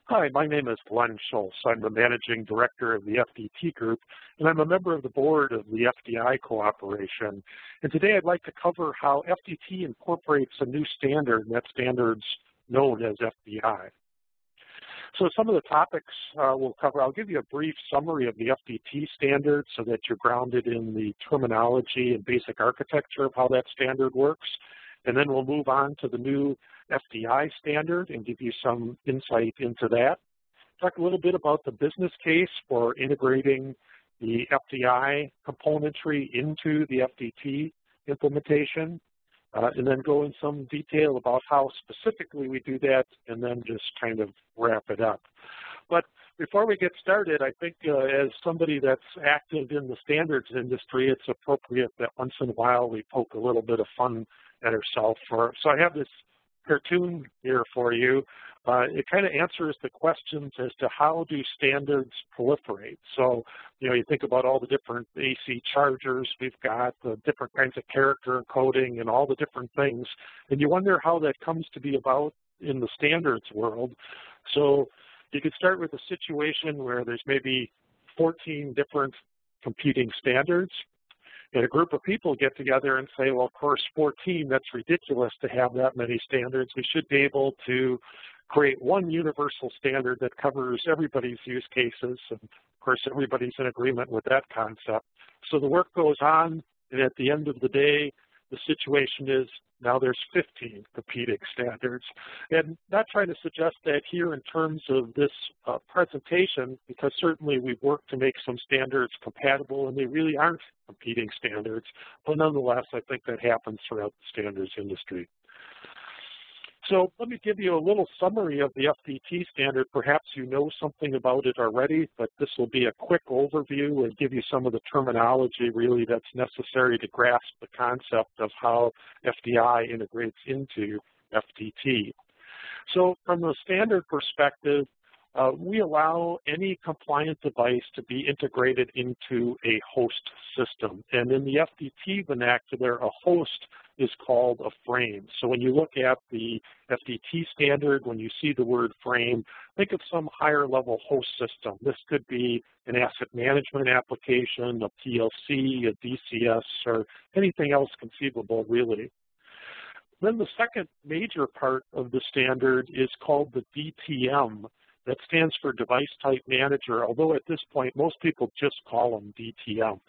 Hi, my name is Glenn Schulz. I'm the Managing Director of the FDT Group, and I'm a member of the board of the FDI Cooperation. And today I'd like to cover how FDT incorporates a new standard, and that standard's known as FDI. So some of the topics we'll cover, I'll give you a brief summary of the FDT standard so that you're grounded in the terminology and basic architecture of how that standard works. And then we'll move on to the new FDI standard and give you some insight into that. Talk a little bit about the business case for integrating the FDI componentry into the FDT implementation, and then go in some detail about how specifically we do that, and then just kind of wrap it up. But before we get started, I think as somebody that's active in the standards industry, it's appropriate that once in a while we poke a little bit of fun at ourselves. So I have this cartoon here for you. It kind of answers the questions as to how do standards proliferate. So, you think about all the different AC chargers we've got, the different kinds of character encoding and all the different things, and you wonder how that comes to be about in the standards world. So you could start with a situation where there's maybe 14 different competing standards, and a group of people get together and say, well, of course, 14, that's ridiculous to have that many standards. We should be able to create one universal standard that covers everybody's use cases. And of course, everybody's in agreement with that concept. So the work goes on, and at the end of the day, the situation is now there's 15 competing standards. And not trying to suggest that here in terms of this presentation, because certainly we've worked to make some standards compatible and they really aren't competing standards, but nonetheless, I think that happens throughout the standards industry. So let me give you a little summary of the FDT standard. Perhaps you know something about it already, but this will be a quick overview and give you some of the terminology really that's necessary to grasp the concept of how FDI integrates into FDT. So from the standard perspective, we allow any compliant device to be integrated into a host system. And in the FDT vernacular, a host is called a frame. So when you look at the FDT standard, when you see the word frame, think of some higher level host system. This could be an asset management application, a PLC, a DCS, or anything else conceivable really. Then the second major part of the standard is called the DTM. That stands for Device Type Manager, although at this point, most people just call them DTMs.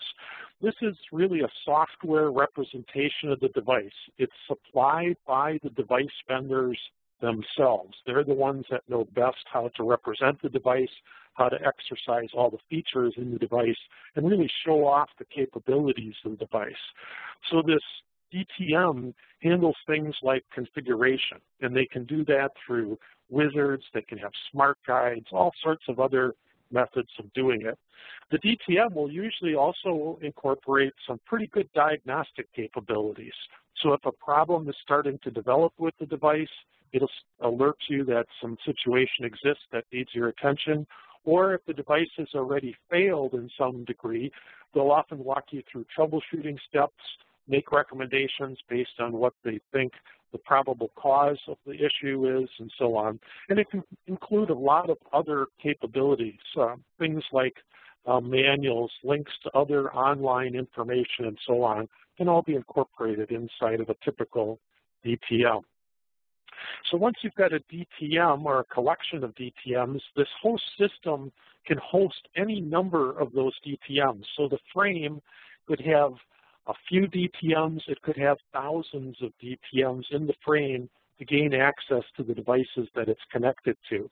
This is really a software representation of the device. It's supplied by the device vendors themselves. They're the ones that know best how to represent the device, how to exercise all the features in the device, and really show off the capabilities of the device. So this DTM handles things like configuration, and they can do that through wizards, they can have smart guides, all sorts of other methods of doing it. The DTM will usually also incorporate some pretty good diagnostic capabilities. So if a problem is starting to develop with the device, it'll alert you that some situation exists that needs your attention, or if the device has already failed in some degree, they'll often walk you through troubleshooting steps, make recommendations based on what they think the probable cause of the issue is, and so on. And it can include a lot of other capabilities, things like manuals, links to other online information, and so on, can all be incorporated inside of a typical DTM. So once you've got a DTM or a collection of DTMs, this host system can host any number of those DTMs. So the frame could have a few DTMs, it could have thousands of DTMs in the frame to gain access to the devices that it's connected to.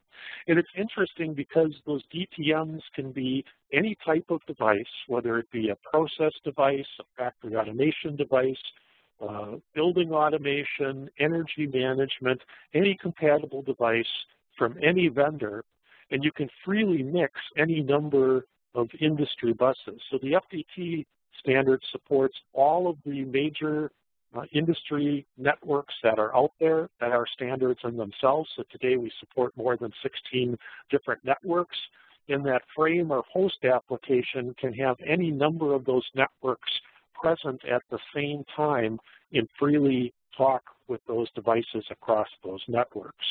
And it's interesting because those DTMs can be any type of device, whether it be a process device, a factory automation device, building automation, energy management, any compatible device from any vendor, and you can freely mix any number of industry buses. So the FDT standard supports all of the major industry networks that are out there that are standards in themselves. So today we support more than 16 different networks. In that frame or host application can have any number of those networks present at the same time and freely talk with those devices across those networks.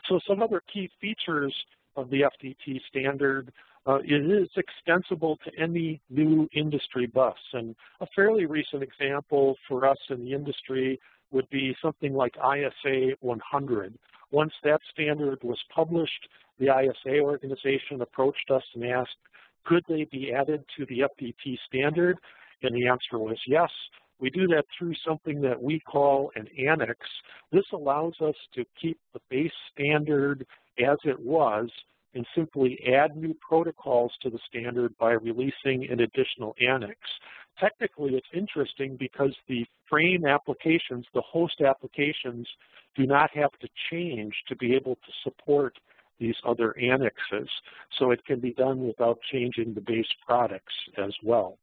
So some other key features of the FDT standard, it is extensible to any new industry bus. And a fairly recent example for us in the industry would be something like ISA 100. Once that standard was published, the ISA organization approached us and asked, could they be added to the FDT standard? And the answer was yes. We do that through something that we call an annex. This allows us to keep the base standard as it was and simply add new protocols to the standard by releasing an additional annex. Technically, it's interesting because the frame applications, the host applications, do not have to change to be able to support these other annexes. So it can be done without changing the base products as well.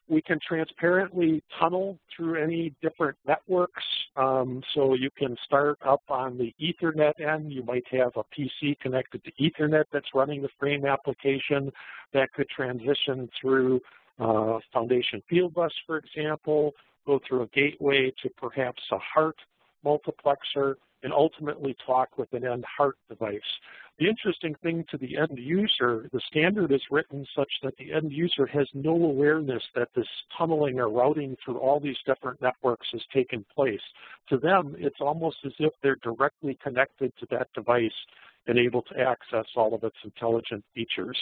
We can transparently tunnel through any different networks. So you can start up on the Ethernet end. You might have a PC connected to Ethernet that's running the frame application that could transition through Foundation Field Bus, for example, go through a gateway to perhaps a HART multiplexer, and ultimately talk with an end HART device. The interesting thing to the end user, the standard is written such that the end user has no awareness that this tunneling or routing through all these different networks has taken place. To them, it's almost as if they're directly connected to that device and able to access all of its intelligent features.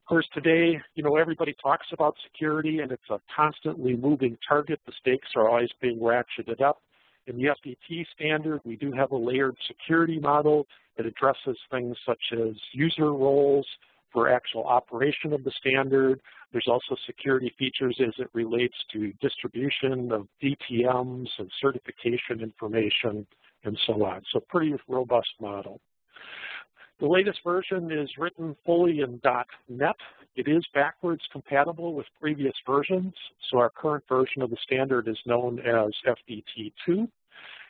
Of course, today, everybody talks about security, and it's a constantly moving target. The stakes are always being ratcheted up. In the FDT standard, we do have a layered security model that addresses things such as user roles for actual operation of the standard. There's also security features as it relates to distribution of DTMs and certification information and so on. So pretty robust model. The latest version is written fully in .NET. It is backwards compatible with previous versions. So our current version of the standard is known as FDT2.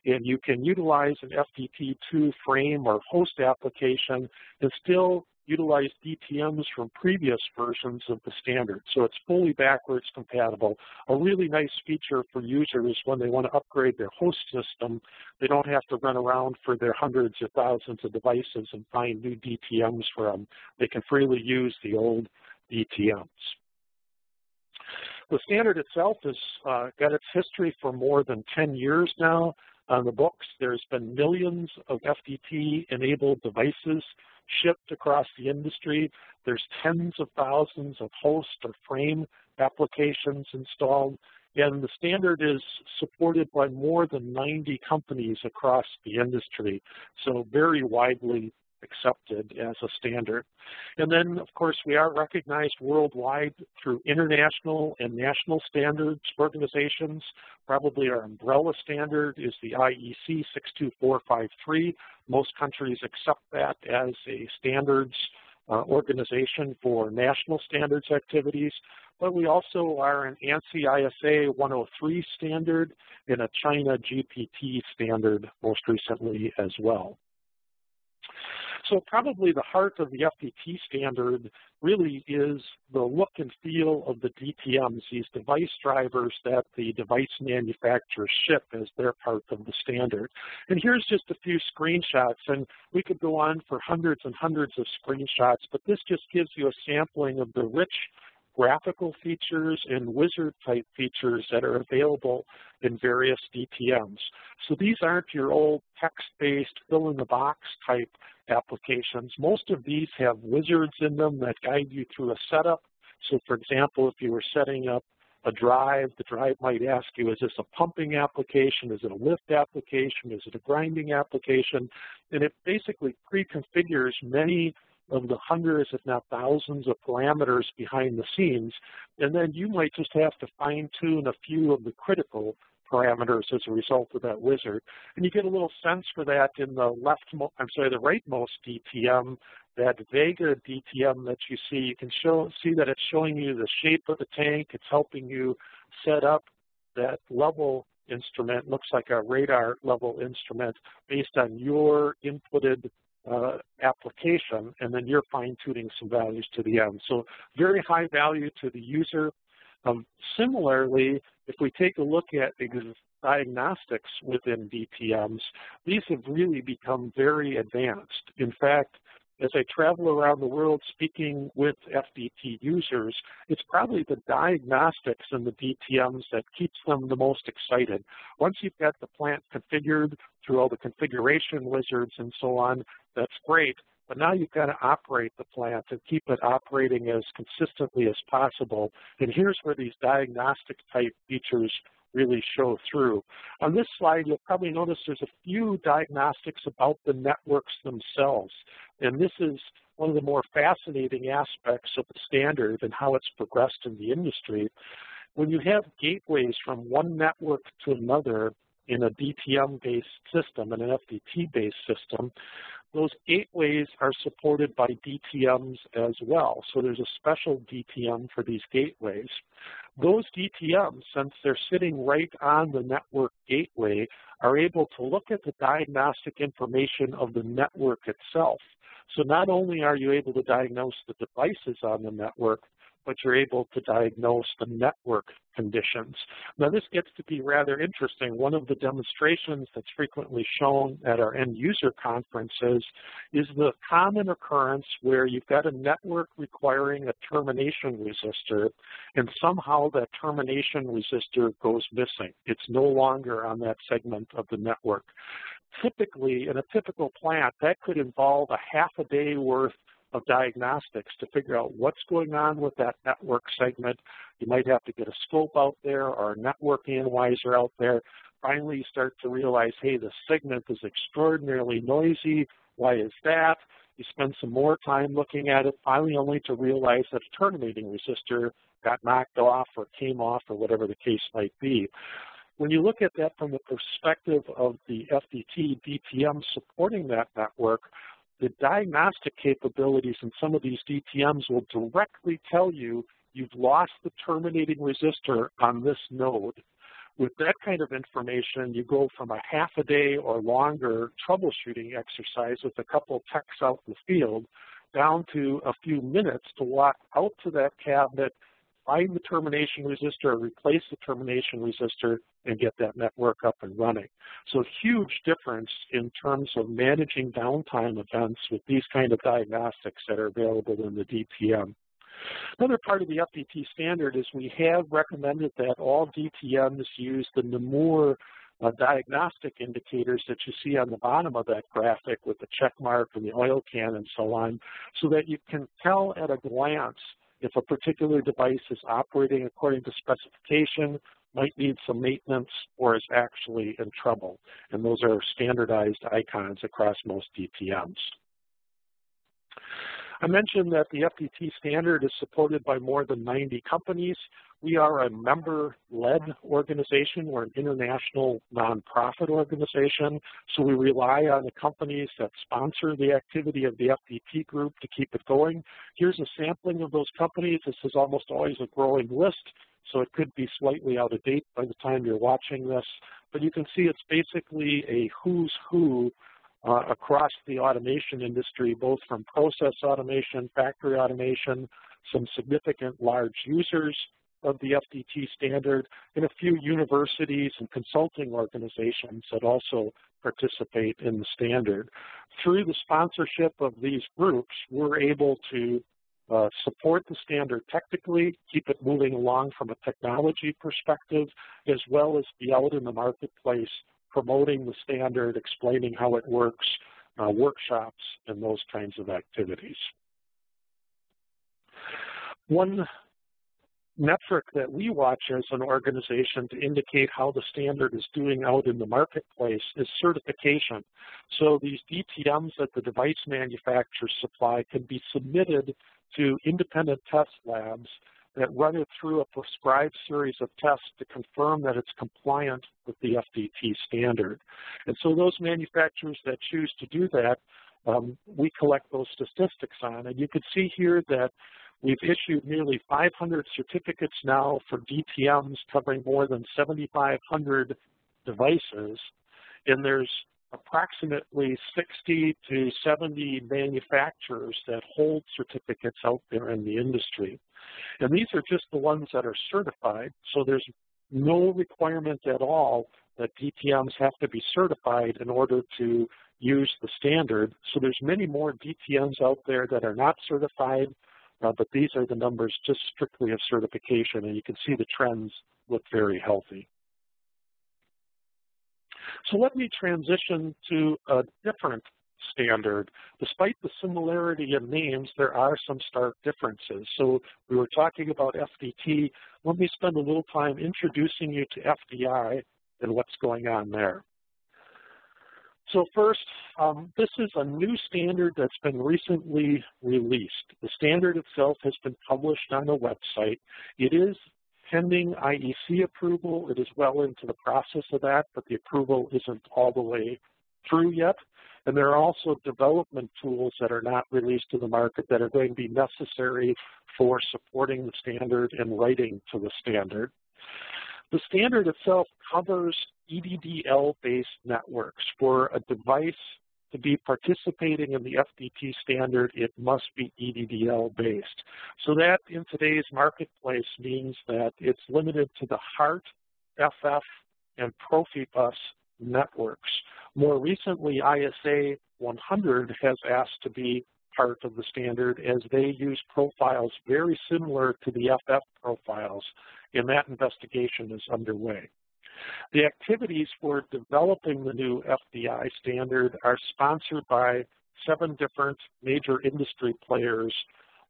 And you can utilize an FDT2 frame or host application and still utilize DTMs from previous versions of the standard. So it's fully backwards compatible. A really nice feature for users when they want to upgrade their host system. They don't have to run around for their hundreds or thousands of devices and find new DTMs for them. They can freely use the old DTMs. The standard itself has got its history for more than 10 years now. On the books, there's been millions of FDT-enabled devices shipped across the industry. There's tens of thousands of host or frame applications installed, and the standard is supported by more than 90 companies across the industry, so very widely accepted as a standard. And then, of course, we are recognized worldwide through international and national standards organizations. Probably our umbrella standard is the IEC 62453. Most countries accept that as a standards organization for national standards activities. But we also are an ANSI ISA 103 standard and a China GPT standard most recently as well. So probably the heart of the FDT standard really is the look and feel of the DTMs, these device drivers that the device manufacturers ship as their part of the standard. And here's just a few screenshots, and we could go on for hundreds and hundreds of screenshots, but this just gives you a sampling of the rich graphical features and wizard-type features that are available in various DTMs. So these aren't your old text-based fill-in-the-box type applications. Most of these have wizards in them that guide you through a setup. So for example, if you were setting up a drive, the drive might ask you, is this a pumping application? Is it a lift application? Is it a grinding application? And it basically pre-configures many of the hundreds, if not thousands, of parameters behind the scenes. And then you might just have to fine-tune a few of the critical parameters as a result of that wizard. And you get a little sense for that in the rightmost DTM, that Vega DTM that you see. You can see that it's showing you the shape of the tank. It's helping you set up that level instrument. Looks like a radar level instrument based on your inputted application, and then you're fine-tuning some values to the end. So very high value to the user. Similarly, if we take a look at diagnostics within DTMs, these have really become very advanced. In fact, as I travel around the world speaking with FDT users, it's probably the diagnostics and the DTMs that keeps them the most excited. Once you've got the plant configured through all the configuration wizards and so on, that's great. But now you've got to operate the plant and keep it operating as consistently as possible. And here's where these diagnostic type features really show through. On this slide, you'll probably notice there's a few diagnostics about the networks themselves. And this is one of the more fascinating aspects of the standard and how it's progressed in the industry. When you have gateways from one network to another in a DTM-based system and an FDT-based system, those gateways are supported by DTMs as well. So there's a special DTM for these gateways. Those DTMs, since they're sitting right on the network gateway, are able to look at the diagnostic information of the network itself. So not only are you able to diagnose the devices on the network, but you're able to diagnose the network conditions. Now this gets to be rather interesting. One of the demonstrations that's frequently shown at our end user conferences is the common occurrence where you've got a network requiring a termination resistor, and somehow that termination resistor goes missing. It's no longer on that segment of the network. Typically, in a typical plant, that could involve a half a day worth of diagnostics to figure out what's going on with that network segment. You might have to get a scope out there or a network analyzer out there. Finally, you start to realize, hey, the segment is extraordinarily noisy. Why is that? You spend some more time looking at it, finally only to realize that a terminating resistor got knocked off or came off or whatever the case might be. When you look at that from the perspective of the FDT DTM supporting that network, the diagnostic capabilities in some of these DTMs will directly tell you you've lost the terminating resistor on this node. With that kind of information, you go from a half a day or longer troubleshooting exercise with a couple techs out in the field down to a few minutes to walk out to that cabinet, find the termination resistor, replace the termination resistor, and get that network up and running. So huge difference in terms of managing downtime events with these kind of diagnostics that are available in the DTM. Another part of the FDT standard is we have recommended that all DTMs use the Namur diagnostic indicators that you see on the bottom of that graphic with the check mark and the oil can and so on, so that you can tell at a glance if a particular device is operating according to specification, might need some maintenance, or is actually in trouble. And those are standardized icons across most DTMs. I mentioned that the FDT standard is supported by more than 90 companies. We are a member-led organization. We're an international nonprofit organization, so we rely on the companies that sponsor the activity of the FDT group to keep it going. Here's a sampling of those companies. This is almost always a growing list, so it could be slightly out of date by the time you're watching this, but you can see it's basically a who's who across the automation industry, both from process automation, factory automation, some significant large users of the FDT standard, and a few universities and consulting organizations that also participate in the standard. Through the sponsorship of these groups, we're able to support the standard technically, keep it moving along from a technology perspective, as well as be out in the marketplace promoting the standard, explaining how it works, workshops, and those kinds of activities. One metric that we watch as an organization to indicate how the standard is doing out in the marketplace is certification. So these DTMs that the device manufacturers supply can be submitted to independent test labs that run it through a prescribed series of tests to confirm that it's compliant with the FDT standard. And so those manufacturers that choose to do that, we collect those statistics on. And you can see here that we've issued nearly 500 certificates now for DTMs covering more than 7,500 devices. And there's approximately 60 to 70 manufacturers that hold certificates out there in the industry. And these are just the ones that are certified, so there's no requirement at all that DTMs have to be certified in order to use the standard. So there's many more DTMs out there that are not certified, but these are the numbers just strictly of certification, and you can see the trends look very healthy. So let me transition to a different standard. Despite the similarity in names, there are some stark differences. So we were talking about FDT. Let me spend a little time introducing you to FDI and what's going on there. So first, this is a new standard that's been recently released. The standard itself has been published on a website. It is pending IEC approval. It is well into the process of that, but the approval isn't all the way through yet. And there are also development tools that are not released to the market that are going to be necessary for supporting the standard and writing to the standard. The standard itself covers EDDL-based networks. For a device to be participating in the FDT standard, it must be EDDL-based. So that in today's marketplace means that it's limited to the HART, FF, and Profibus networks. More recently, ISA 100 has asked to be part of the standard as they use profiles very similar to the FF profiles, and that investigation is underway. The activities for developing the new FDI standard are sponsored by 7 different major industry players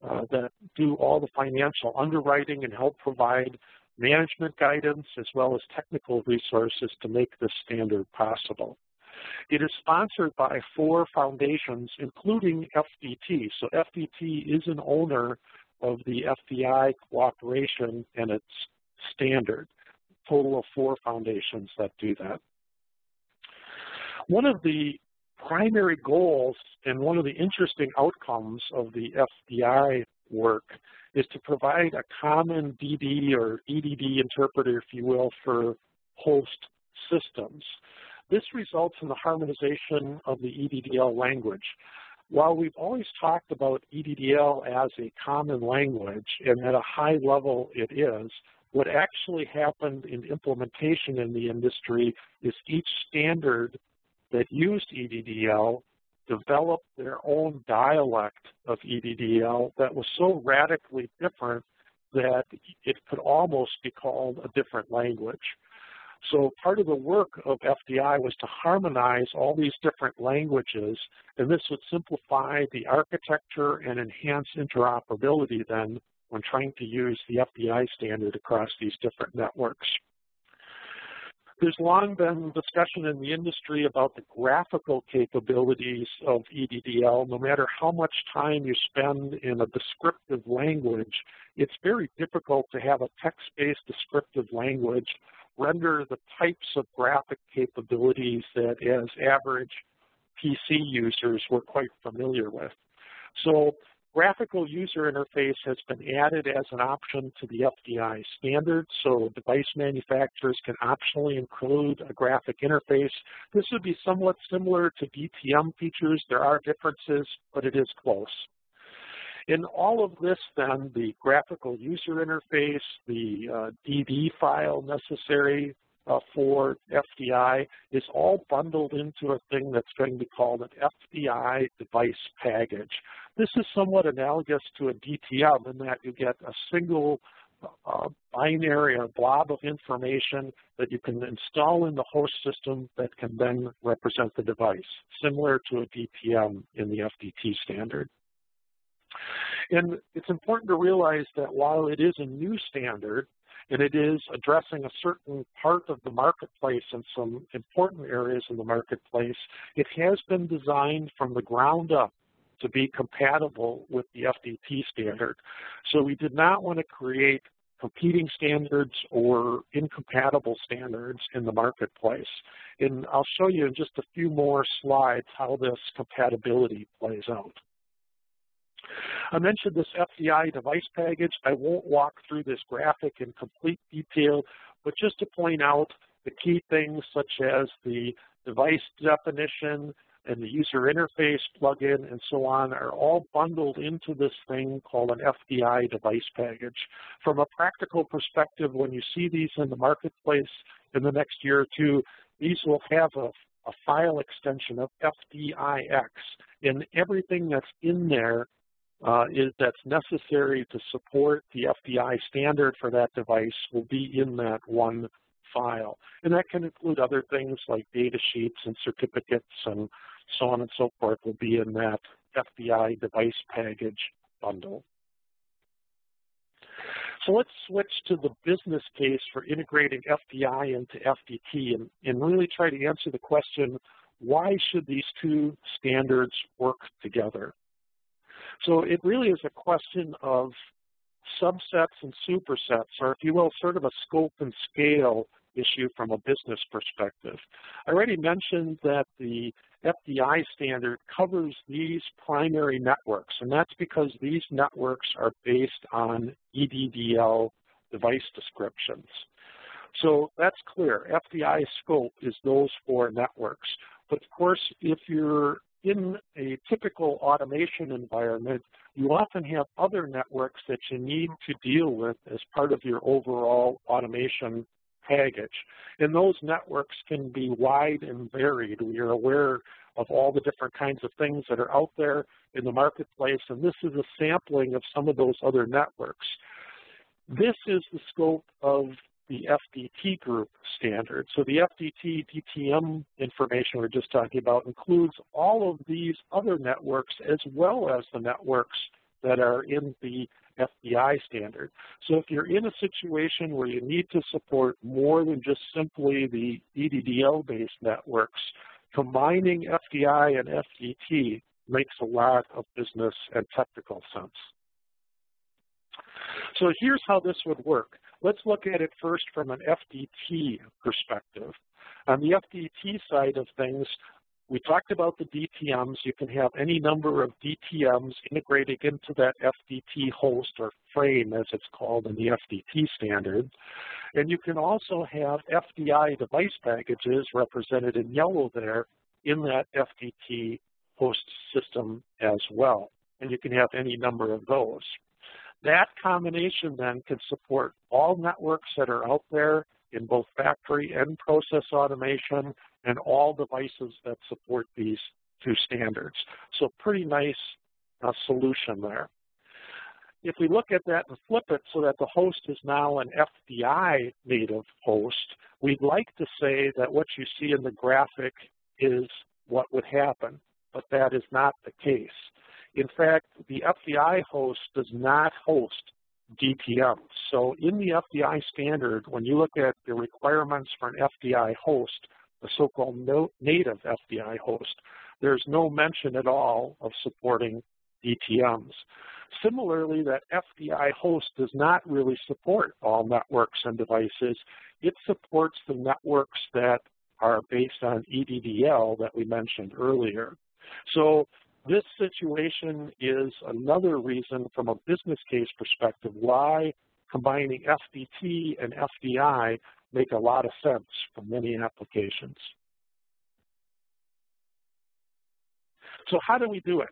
that do all the financial underwriting and help provide management guidance as well as technical resources to make this standard possible. It is sponsored by 4 foundations, including FDT. So FDT is an owner of the FDI cooperation and its standard. Total of 4 foundations that do that. One of the primary goals and one of the interesting outcomes of the FDI work is to provide a common DD or EDD interpreter, if you will, for host systems. This results in the harmonization of the EDDL language. While we've always talked about EDDL as a common language, and at a high level it is, what actually happened in implementation in the industry is each standard that used EDDL developed their own dialect of EDDL that was so radically different that it could almost be called a different language. So part of the work of FDI was to harmonize all these different languages, and this would simplify the architecture and enhance interoperability then when trying to use the FDI standard across these different networks. There's long been discussion in the industry about the graphical capabilities of EDDL. No matter how much time you spend in a descriptive language, it's very difficult to have a text-based descriptive language render the types of graphic capabilities that as average PC users we're quite familiar with. So graphical user interface has been added as an option to the FDI standard, so device manufacturers can optionally include a graphic interface. This would be somewhat similar to DTM features. There are differences, but it is close. In all of this then, the graphical user interface, the DD file necessary for FDI is all bundled into a thing that's going to be called an FDI Device Package. This is somewhat analogous to a DTM in that you get a single binary or blob of information that you can install in the host system that can then represent the device, similar to a DTM in the FDT standard. And it's important to realize that while it is a new standard, and it is addressing a certain part of the marketplace and some important areas in the marketplace, it has been designed from the ground up to be compatible with the FDT standard. So we did not want to create competing standards or incompatible standards in the marketplace. And I'll show you in just a few more slides how this compatibility plays out. I mentioned this FDI device package. I won't walk through this graphic in complete detail, but just to point out, The key things such as the device definition and the user interface plugin and so on are all bundled into this thing called an FDI Device Package. From a practical perspective, when you see these in the marketplace in the next year or two, these will have a file extension of FDIX, and everything that's in there that's necessary to support the FDI standard for that device will be in that one file. And that can include other things like data sheets and certificates and so on and so forth will be in that FDI Device Package bundle. So let's switch to the business case for integrating FDI into FDT and really try to answer the question, why should these two standards work together? So it really is a question of subsets and supersets, or if you will, sort of a scope and scale issue from a business perspective. I already mentioned that the FDI standard covers these primary networks, and that's because these networks are based on EDDL device descriptions. So that's clear. FDI scope is those four networks. But of course, if you're in a typical automation environment, you often have other networks that you need to deal with as part of your overall automation package. And those networks can be wide and varied. We are aware of all the different kinds of things that are out there in the marketplace, and this is a sampling of some of those other networks. This is the scope of the FDT Group standard. So the FDT DTM information we're just talking about includes all of these other networks as well as the networks that are in the FDI standard. So if you're in a situation where you need to support more than just simply the EDDL-based networks, combining FDI and FDT makes a lot of business and technical sense. So here's how this would work. Let's look at it first from an FDT perspective. On the FDT side of things, we talked about the DTMs. You can have any number of DTMs integrating into that FDT host or frame, as it's called in the FDT standard. And you can also have FDI device packages represented in yellow there in that FDT host system as well. And you can have any number of those. That combination then can support all networks that are out there in both factory and process automation and all devices that support these two standards. So pretty nice solution there. If we look at that and flip it so that the host is now an FDI native host, we'd like to say that what you see in the graphic is what would happen, but that is not the case. In fact, the FDI host does not host DTMs. So in the FDI standard, when you look at the requirements for an FDI host, the so-called native FDI host, there's no mention at all of supporting DTMs. Similarly, that FDI host does not really support all networks and devices. It supports the networks that are based on EDDL that we mentioned earlier. So this situation is another reason from a business case perspective why combining FDT and FDI make a lot of sense for many applications. So how do we do it?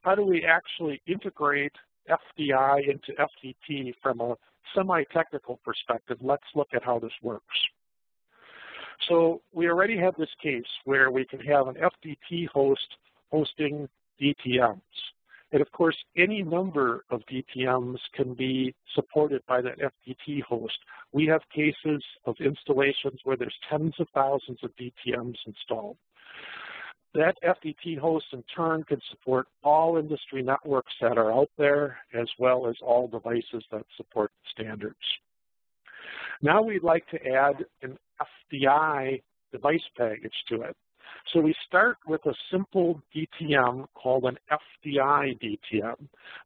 How do we actually integrate FDI into FDT from a semi-technical perspective? Let's look at how this works. So we already have this case where we can have an FDT host hosting DTMs. And of course, any number of DTMs can be supported by that FDT host. We have cases of installations where there's tens of thousands of DTMs installed. That FDT host in turn can support all industry networks that are out there as well as all devices that support the standards. Now we'd like to add an FDI device package to it. So we start with a simple DTM called an FDI DTM.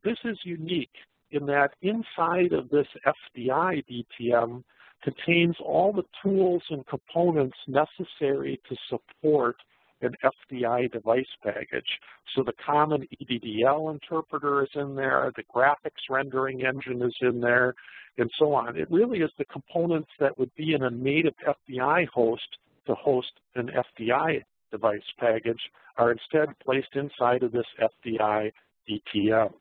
This is unique in that inside of this FDI DTM contains all the tools and components necessary to support an FDI device package. So the common EDDL interpreter is in there, the graphics rendering engine is in there, and so on. It really is the components that would be in a native FDI host to host an FDI device package are instead placed inside of this FDI DTM.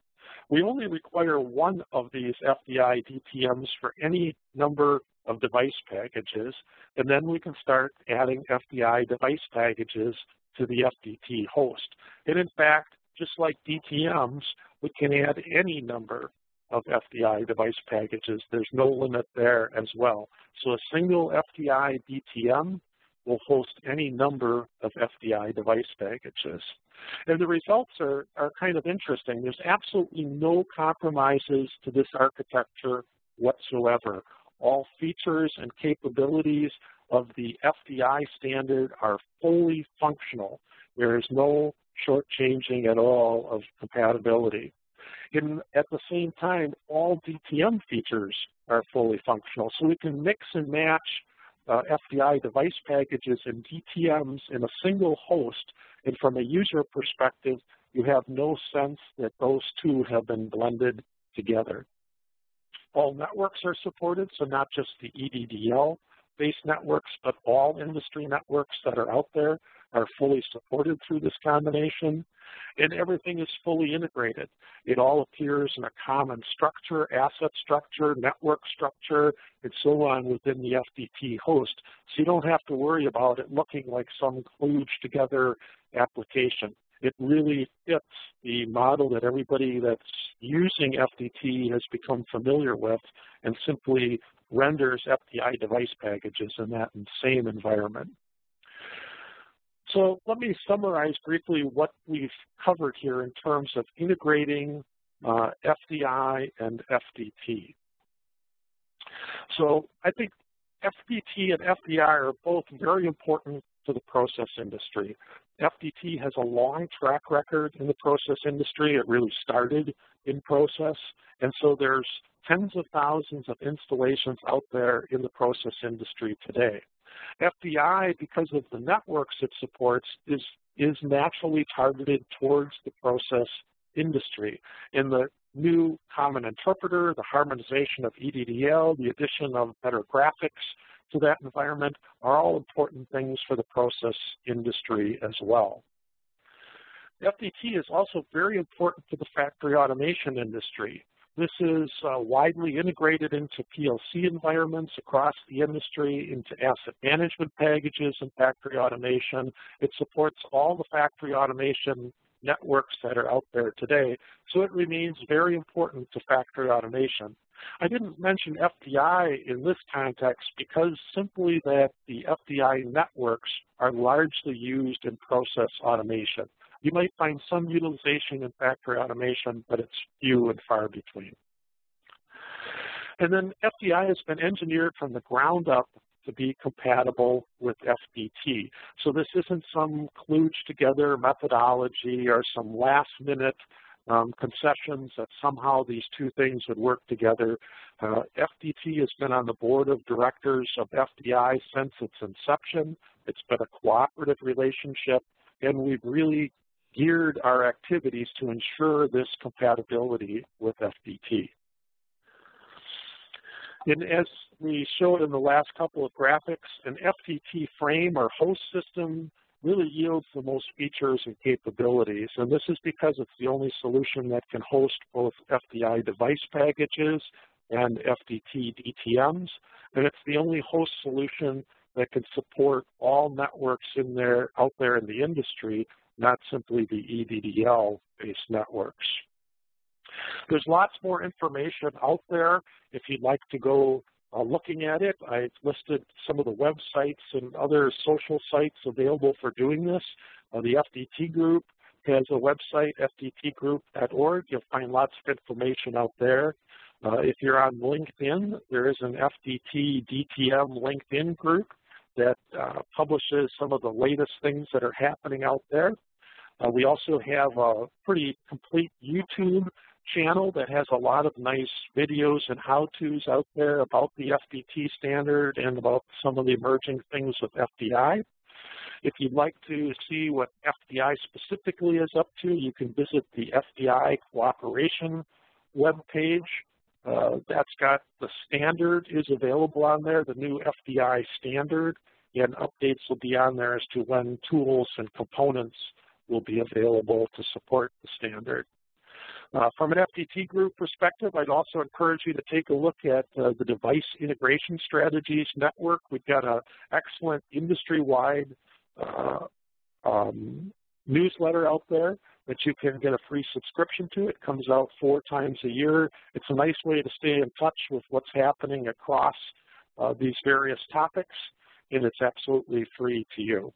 We only require one of these FDI DTMs for any number of device packages, and then we can start adding FDI device packages to the FDT host. And in fact, just like DTMs, we can add any number of FDI device packages. There's no limit there as well. So a single FDI DTM will host any number of FDI device packages. And the results are kind of interesting. There's absolutely no compromises to this architecture whatsoever. All features and capabilities of the FDI standard are fully functional. There is no shortchanging at all of compatibility. At the same time, all DTM features are fully functional. So we can mix and match FDI device packages and DTMs in a single host, and from a user perspective, you have no sense that those two have been blended together. All networks are supported, so not just the EDDL-based networks, but all industry networks that are out there are fully supported through this combination, and everything is fully integrated. It all appears in a common structure, asset structure, network structure, and so on within the FDT host. So you don't have to worry about it looking like some kludged together application. It really fits the model that everybody that's using FDT has become familiar with and simply renders FDI device packages in that same environment. So let me summarize briefly what we've covered here in terms of integrating FDI and FDT. So I think FDT and FDI are both very important to the process industry. FDT has a long track record in the process industry. It really started in process, and so there's tens of thousands of installations out there in the process industry today. FDI, because of the networks it supports, is naturally targeted towards the process industry. In the new common interpreter, the harmonization of EDDL, the addition of better graphics to that environment are all important things for the process industry as well. FDT is also very important to the factory automation industry. This is widely integrated into PLC environments across the industry, into asset management packages and factory automation. It supports all the factory automation networks that are out there today, so it remains very important to factory automation. I didn't mention FDI in this context because simply that the FDI networks are largely used in process automation. You might find some utilization in factory automation, but it's few and far between. And then FDI has been engineered from the ground up to be compatible with FDT. So this isn't some kludged together methodology or some last minute concessions that somehow these two things would work together. FDT has been on the board of directors of FDI since its inception. It's been a cooperative relationship, and we've really geared our activities to ensure this compatibility with FDT. And as we showed in the last couple of graphics, an FDT frame or host system really yields the most features and capabilities. And this is because it's the only solution that can host both FDI device packages and FDT DTMs. And it's the only host solution that can support all networks out there in the industry, not simply the EDDL-based networks. There's lots more information out there if you'd like to go looking at it. I've listed some of the websites and other social sites available for doing this. The FDT Group has a website, fdtgroup.org. You'll find lots of information out there. If you're on LinkedIn, there is an FDT DTM LinkedIn group that publishes some of the latest things that are happening out there. We also have a pretty complete YouTube channel that has a lot of nice videos and how-tos out there about the FDT standard and about some of the emerging things with FDI. If you'd like to see what FDI specifically is up to, you can visit the FDI Cooperation webpage. That's got the standard is available on there, the new FDI standard, and updates will be on there as to when tools and components will be available to support the standard. From an FDT Group perspective, I'd also encourage you to take a look at the Device Integration Strategies Network. We've got an excellent industry-wide newsletter out there that you can get a free subscription to. It comes out 4 times a year. It's a nice way to stay in touch with what's happening across these various topics, and it's absolutely free to you.